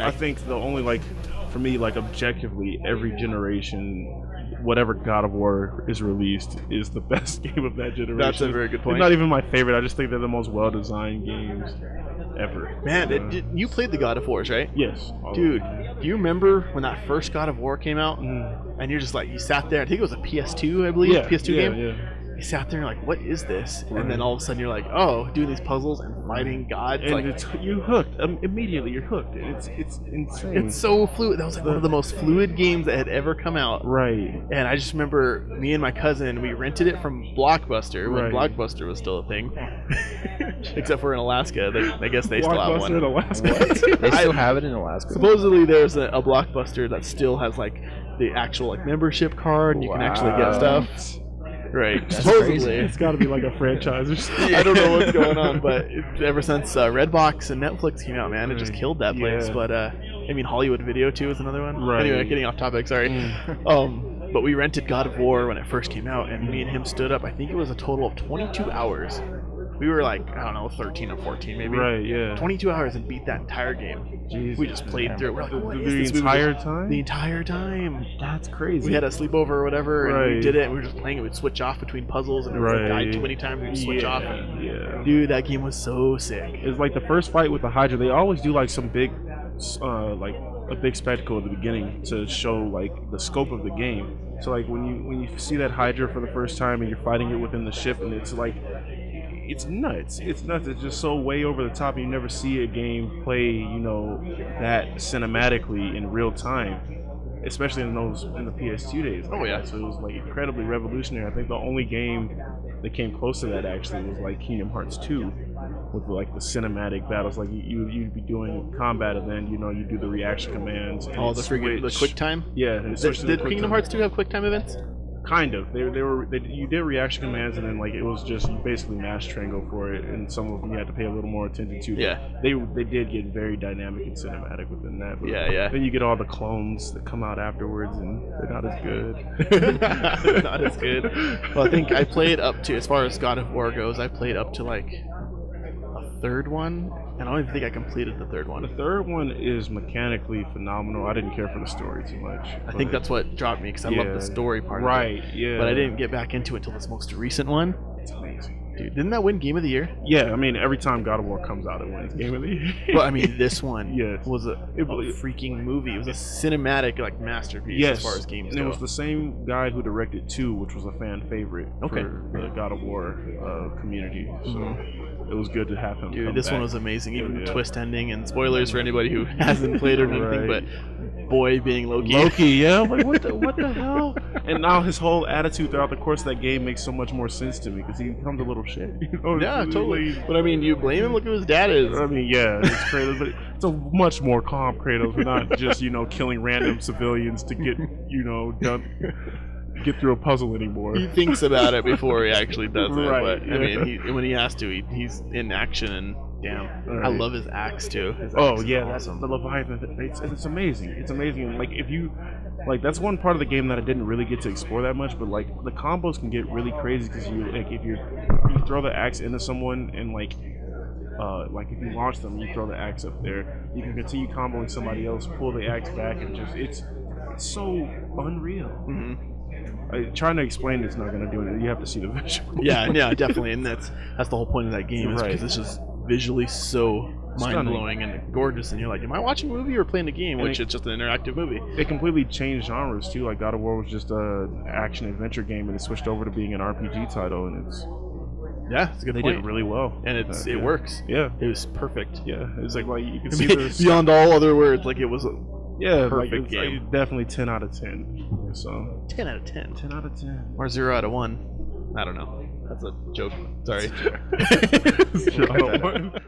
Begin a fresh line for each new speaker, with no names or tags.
I think the only like for me like objectively every generation whatever God of War is released is the best game of that generation.
That's a very good point.
It's not even my favorite. I just think they're the most well designed games ever.
Man, you played the God of Wars, right?
Yes.
Dude, do you remember when that first God of War came out?
Mm.
And you're just like, you sat there, I think it was a PS2, I believe, PS2 game?
Yeah.
You sat there and you're like, what is this? Right. And then all of a sudden you're like, oh, doing these puzzles and fighting gods.
And
like,
you're hooked. Immediately you're hooked. It's insane.
It's so fluid. That was like one of the most fluid games that had ever come out.
Right.
And I just remember me and my cousin, we rented it from Blockbuster when Blockbuster was still a thing. Except for in Alaska. I guess they still have one.
Blockbuster in Alaska.
What? They still have it in Alaska?
Supposedly there's a Blockbuster that still has like the actual like membership card and you can actually get stuff. Right. Supposedly.
It's got to be like a franchise or something.
I don't know what's going on, but ever since Redbox and Netflix came out, man, it just killed that place. But I mean, Hollywood Video too is another one.
Right.
Anyway, getting off topic. Sorry. But we rented God of War when it first came out, and me and him stood up. I think it was a total of 22 hours. We were like, I don't know, 13 or 14 maybe.
Right, yeah.
22 hours and beat that entire game.
Jesus,
we just played through it. We're like, what is this?
The entire time?
The entire time.
That's crazy.
We had a sleepover or whatever, and we did it, and we were just playing it. We'd switch off between puzzles, and if we died too many times, we'd switch off. And, dude, that game was so sick.
It's like the first fight with the Hydra, they always do like some big, like a big spectacle at the beginning to show like the scope of the game. So like when you see that Hydra for the first time and you're fighting it within the ship, and it's like, it's nuts. It's nuts. It's just so way over the top. You never see a game play, that cinematically in real time, especially in the PS2 days.
Oh yeah.
So it was like incredibly revolutionary. I think the only game that came close to that actually was like Kingdom Hearts 2, with like the cinematic battles. Like you'd be doing combat, and then you do the reaction commands.
Oh, the quick time.
Yeah.
Did Kingdom Hearts 2 have quick time events?
Kind of. You did reaction commands, and then like it was just you basically mash triangle for it, and some of them you had to pay a little more attention to.
Yeah.
They did get very dynamic and cinematic within that. But
yeah.
Then you get all the clones that come out afterwards, and they're not as good.
They're not as good. Well, I think I played up to, as far as God of War goes, I played up to like a third one. And I don't even think I completed the third one.
The third one is mechanically phenomenal. I didn't care for the story too much.
I think that's what dropped me, because I love the story part of it.
Right, yeah.
But I didn't get back into it until this most recent one.
It's amazing.
Dude, didn't that win Game of the Year?
Yeah, I mean, every time God of War comes out, it wins Game of the Year.
But I mean, this one was a
really
freaking movie. It was a cinematic masterpiece as far as games go.
And it was the same guy who directed 2, which was a fan favorite for the God of War community. So it was good to have him.
Dude, this one was amazing. Even the twist ending, and spoilers for anybody who hasn't played or anything, but boy being Loki.
Yeah, I'm like, what the hell? And now his whole attitude throughout the course of that game makes so much more sense to me, because he becomes a little shit.
Yeah, totally. But I mean, you blame him? Look who his dad is.
I mean, yeah, it's Kratos, but it's a much more calm Kratos. We're not just, killing random civilians to get, get through a puzzle anymore.
He thinks about it before he actually does it.
Right,
but I mean, when he has to, he's in action, and damn, I love his axe too. His axe is awesome.
The Leviathan. It's amazing. It's amazing. And like if you, that's one part of the game that I didn't really get to explore that much. But like the combos can get really crazy, because if you throw the axe into someone, and like if you launch them, you throw the axe up there, you can continue comboing somebody else, pull the axe back, and just it's so unreal. Trying to explain it's not going to do anything. You have to see the visual.
Yeah, definitely, and that's the whole point of that game, is because it's just visually so mind-blowing and gorgeous, and you're like, am I watching a movie or playing a game? Which it's just an interactive movie.
It completely changed genres too. Like God of War was just an action adventure game, and it switched over to being an RPG title, and it's
a good
they
point.
did it really well,
and it works.
Yeah,
it was perfect.
Yeah, it's like you can see this
beyond all other words. Like it was perfect game.
Like definitely 10 out of 10. So
10 out of 10.
10 out of 10.
Or 0 out of 1. I don't know. That's a joke. Sorry.
That's a joke.